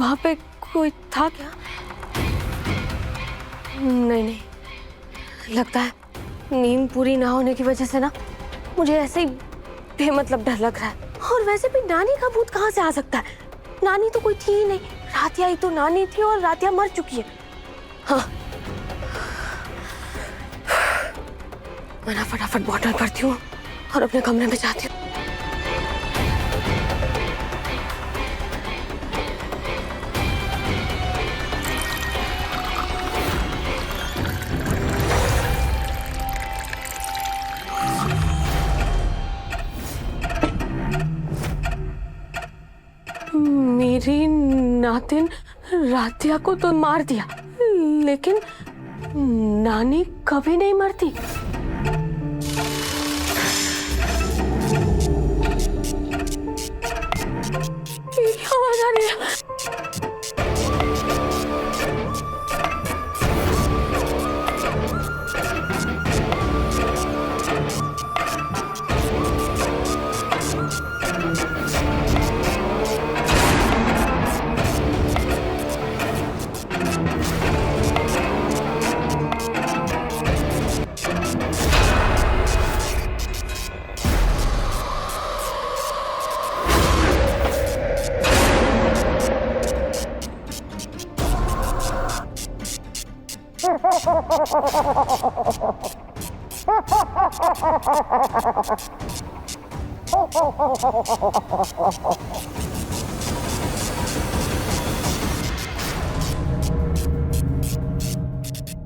वहां पे कोई था क्या? नहीं नहीं, लगता है नींद पूरी ना होने की वजह से ना मुझे ऐसे ही बेमतलब डर लग रहा है। और वैसे भी नानी का भूत कहाँ से आ सकता है? नानी तो कोई थी ही नहीं, रातिया ही तो नानी थी और रातिया मर चुकी है। हाँ, मैं ना फटाफट बॉटल भरती हूँ और अपने कमरे में जाती हूँ। मेरी नातिन रातिया को तो मार दिया, लेकिन नानी कभी नहीं मरती। मेरी आवाज आ रही है।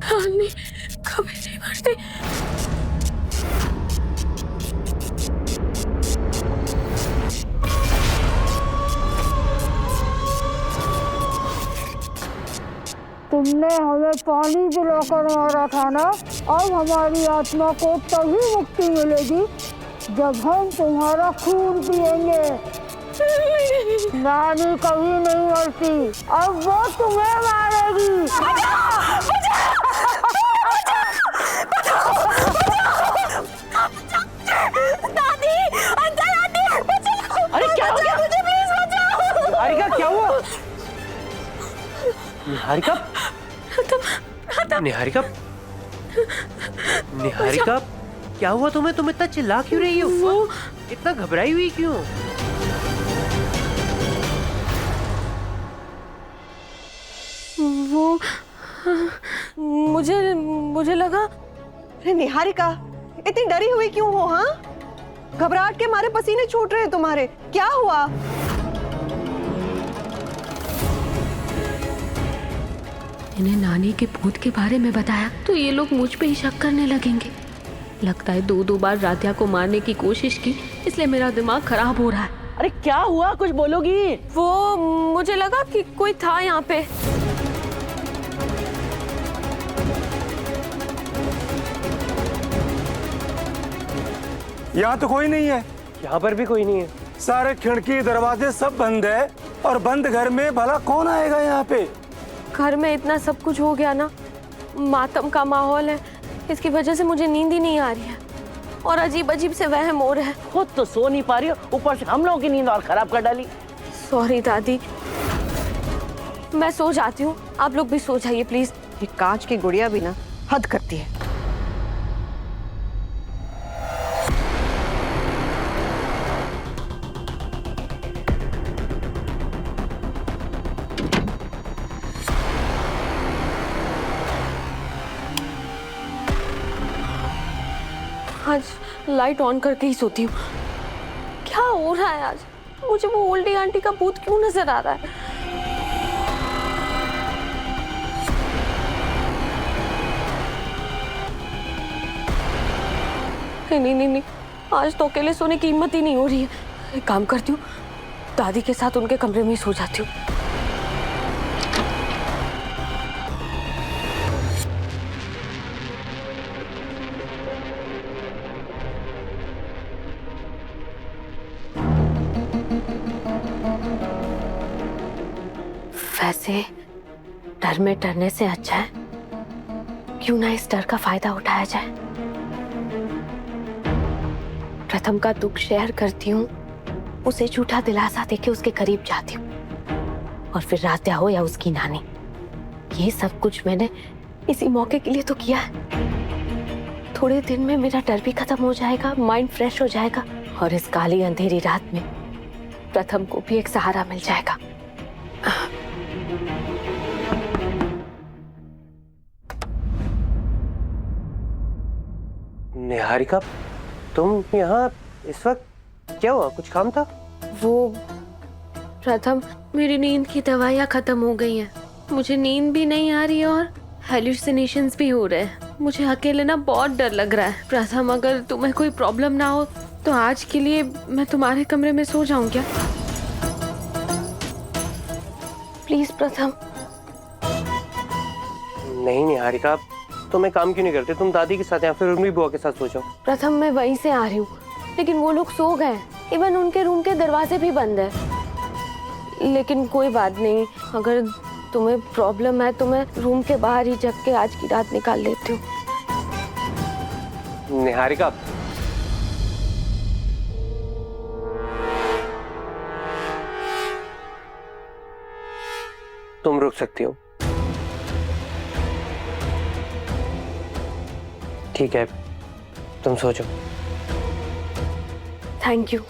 नानी कभी नहीं मरती। तुमने हमें पानी पिलाकर मारा था ना, अब हमारी आत्मा को तभी मुक्ति मिलेगी जब हम तुम्हारा खून पिएंगे। नानी कभी नहीं मरती, अब वो तुम्हें मारेगी। दादी, अंदर आती, बचाओ। अरे क्या हो गया? मुझे प्लीज बचाओ। निहारिका क्या हुआ? निहारिका? निहारिका? निहारिका क्या हुआ तुम्हें? तुम इतना चिल्ला क्यों रही हो? वो इतना घबराई हुई क्यों? वो मुझे लगा। अरे निहारिका, इतनी डरी हुई क्यों हो? हाँ, घबराहट के मारे पसीने छूट रहे हैं तुम्हारे, क्या हुआ? इन्हें नानी के भूत के बारे में बताया तो ये लोग मुझ पे ही शक करने लगेंगे। लगता है दो बार रातिया को मारने की कोशिश की, इसलिए मेरा दिमाग खराब हो रहा है। अरे क्या हुआ? कुछ बोलोगी? वो मुझे लगा कि कोई था यहाँ पे। यहाँ तो कोई नहीं है। यहाँ पर भी कोई नहीं है। सारे खिड़की दरवाजे सब बंद है, और बंद घर में भला कौन आएगा यहाँ पे? घर में इतना सब कुछ हो गया ना, मातम का माहौल है, इसकी वजह से मुझे नींद ही नहीं आ रही है और अजीब अजीब से वहम हो रहा है। खुद तो सो नहीं पा रही हो, ऊपर से हम लोगों की नींद और खराब कर डाली। सॉरी दादी, मैं सो जाती हूँ, आप लोग भी सो जाइए प्लीज। ये कांच की गुड़िया भी ना हद करती है। आज लाइट ऑन करके ही सोती हूँ। क्या हो रहा है आज? मुझे वो ओल्डी आंटी का भूत क्यों नजर आ रहा है? नहीं, आज तो अकेले सोने की हिम्मत ही नहीं हो रही है। एक काम करती हूँ, दादी के साथ उनके कमरे में ही सो जाती हूँ। वैसे डर में डरने से अच्छा है क्यों ना इस डर का फायदा उठाया जाए। प्रथम का दुख शेयर करती हूँ, उसे झूठा दिलासा देके उसके करीब जाती हूँ और फिर रात्या हो या उसकी नानी, ये सब कुछ मैंने इसी मौके के लिए तो किया है। थोड़े दिन में मेरा डर भी खत्म हो जाएगा, माइंड फ्रेश हो जाएगा और इस काली अंधेरी रात में प्रथम को भी एक सहारा मिल जाएगा। निहारिका, तुम यहाँ इस वक्त? क्या हुआ, कुछ काम था? वो प्रथम, मेरी नींद की दवाइयाँ खत्म हो गई हैं। मुझे नींद भी नहीं आ रही है और हेलुसिनेशंस भी हो रहे हैं। मुझे अकेले ना बहुत डर लग रहा है। प्रथम, अगर तुम्हें कोई प्रॉब्लम ना हो तो आज के लिए मैं तुम्हारे कमरे में सो जाऊं क्या? प्लीज प्रथम। नहीं निहारिका, तुम एक काम क्यों नहीं करते? तुम दादी के साथ या फिर उर्मी बुआ के साथ सो जाओ। प्रथम, मैं वहीं से आ रही हूँ, लेकिन वो लोग सो गए। इवन उनके रूम के दरवाजे भी बंद है। लेकिन कोई बात नहीं, अगर तुम्हें प्रॉब्लम है तो मैं रूम के बाहर ही जग के आज की रात निकाल लेती हूँ। निहारिका, तुम रुक सकती हो। ठीक है, तुम सो जाओ। Thank you.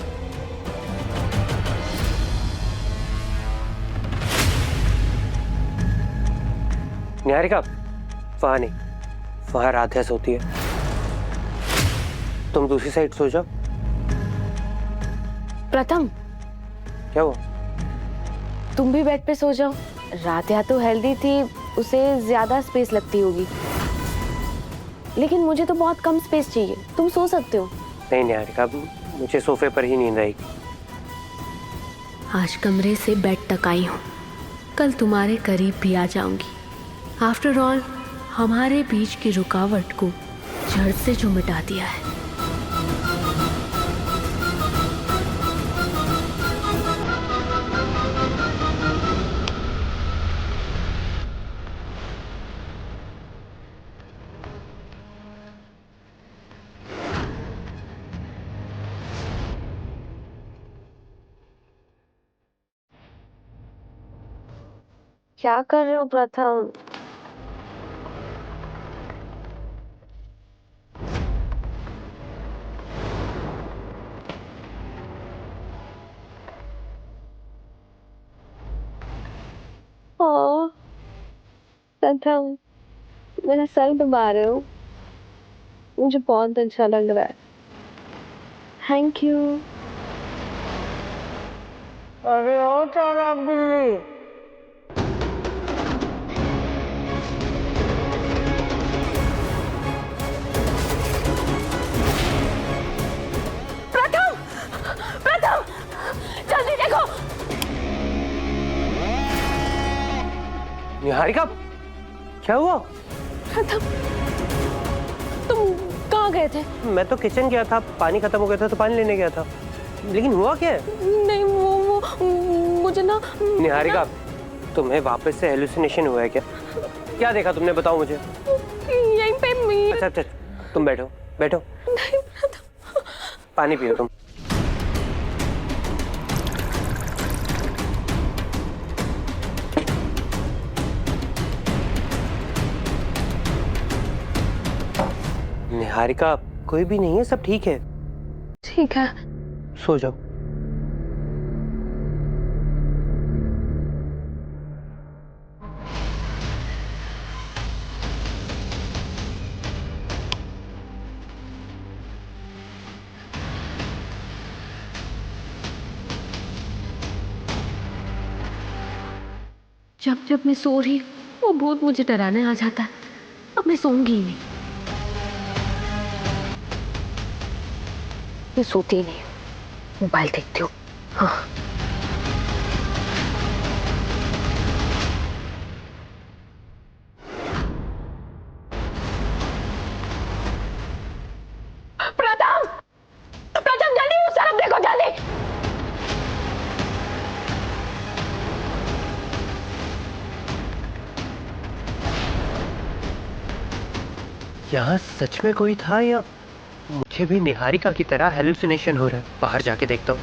निहारिका, वहां नहीं, वहां राध्या सोती है। तुम दूसरी साइड सो जाओ। प्रथम, क्या हुआ? तुम भी बेड पे सो जाओ। राध्या तो हेल्दी थी, उसे ज्यादा स्पेस लगती होगी, लेकिन मुझे तो बहुत कम स्पेस चाहिए। तुम सो सकते हो। नहीं निहारिका, मुझे सोफे पर ही नींद आएगी। आज कमरे से बेड तक आई हूँ, कल तुम्हारे करीब भी आ जाऊंगी। आफ्टर ऑल, हमारे बीच की रुकावट को जड़ से जो मिटा दिया है। क्या कर रहे हो प्रथम? प्रथम, मेरा सर दबा रहे हो, मुझे बहुत अच्छा लग रहा है। Thank you. अरे ओ चालाक बिल्ली, प्रथम, प्रथम, जल्दी देखो। निहारिका, क्या हुआ? प्रथम, तुम कहाँ गए थे? मैं तो किचन गया था, पानी खत्म हो गया था तो पानी लेने गया था। लेकिन हुआ क्या है? नहीं, वो मुझे ना। निहारिका, तुम्हें वापस से हेलुसिनेशन हुआ है क्या? क्या देखा तुमने, बताओ मुझे। यहीं पे मैं। अच्छा अच्छा, तुम बैठो बैठो। नहीं प्रथम। पानी पियो तुम। निहारिका, कोई भी नहीं है, सब ठीक है। ठीक है। सो जाओ। जब जब मैं सो रही वो भूत मुझे डराने आ जाता है। अब मैं सोऊंगी ही नहीं। मैं सोती ही नहीं, मोबाइल देखती हूँ। हाँ। प्रथम, प्रथम जल्दी उस तरफ देखो, जल्दी। यहाँ सच में कोई था या मुझे भी निहारिका की तरह हेलुसिनेशन हो रहा है? बाहर जाके देखता हूँ।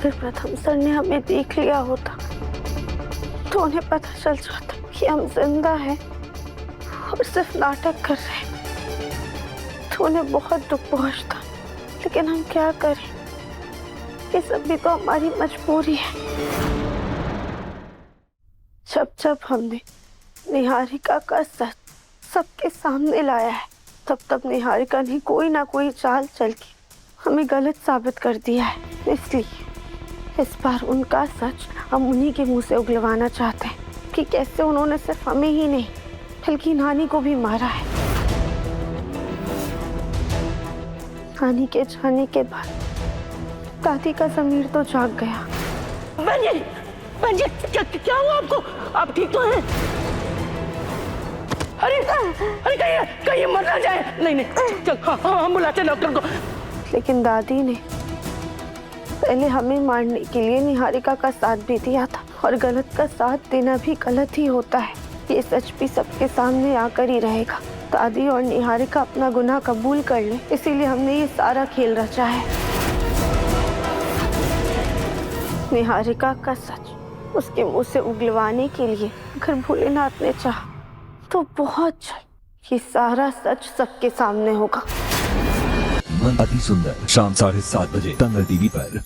अगर प्रथम सर ने हमें देख लिया होता तो उन्हें पता चल जाता कि हम जिंदा हैं और सिर्फ नाटक कर रहे हैं तो उन्हें बहुत दुख पहुंचता। लेकिन हम क्या करें, ये सब भी तो हमारी मजबूरी है। जब जब हमने निहारिका का सच सबके सामने लाया है तब तब निहारिका ने कोई ना कोई चाल चल के हमें गलत साबित कर दिया है। इसलिए इस बार उनका सच हम उन्हीं के मुंह से उगलवाना चाहते हैं कि कैसे उन्होंने सिर्फ हमें ही नहीं बल्कि नानी को भी मारा है। नानी के जाने के बाद दादी का ज़मीर तो जाग गया। बहन जी क्या हुआ आपको? आप ठीक तो हैं? अरे कहीं मर ना जाए। नहीं चल हम बुलाते डॉक्टर को। लेकिन दादी ने पहले हमें मारने के लिए निहारिका का साथ भी दिया था और गलत का साथ देना भी गलत ही होता है। ये सच भी सबके सामने आकर ही रहेगा। दादी और निहारिका अपना गुनाह कबूल कर ले, इसीलिए हमने ये सारा खेल रचा है। निहारिका का सच उसके मुंह से उगलवाने के लिए अगर भोलेनाथ ने चाहा तो बहुत जल्द ये सारा सच सबके सामने होगा। अति सुंदर शाम 7:30 बजे दंगल टीवी पर।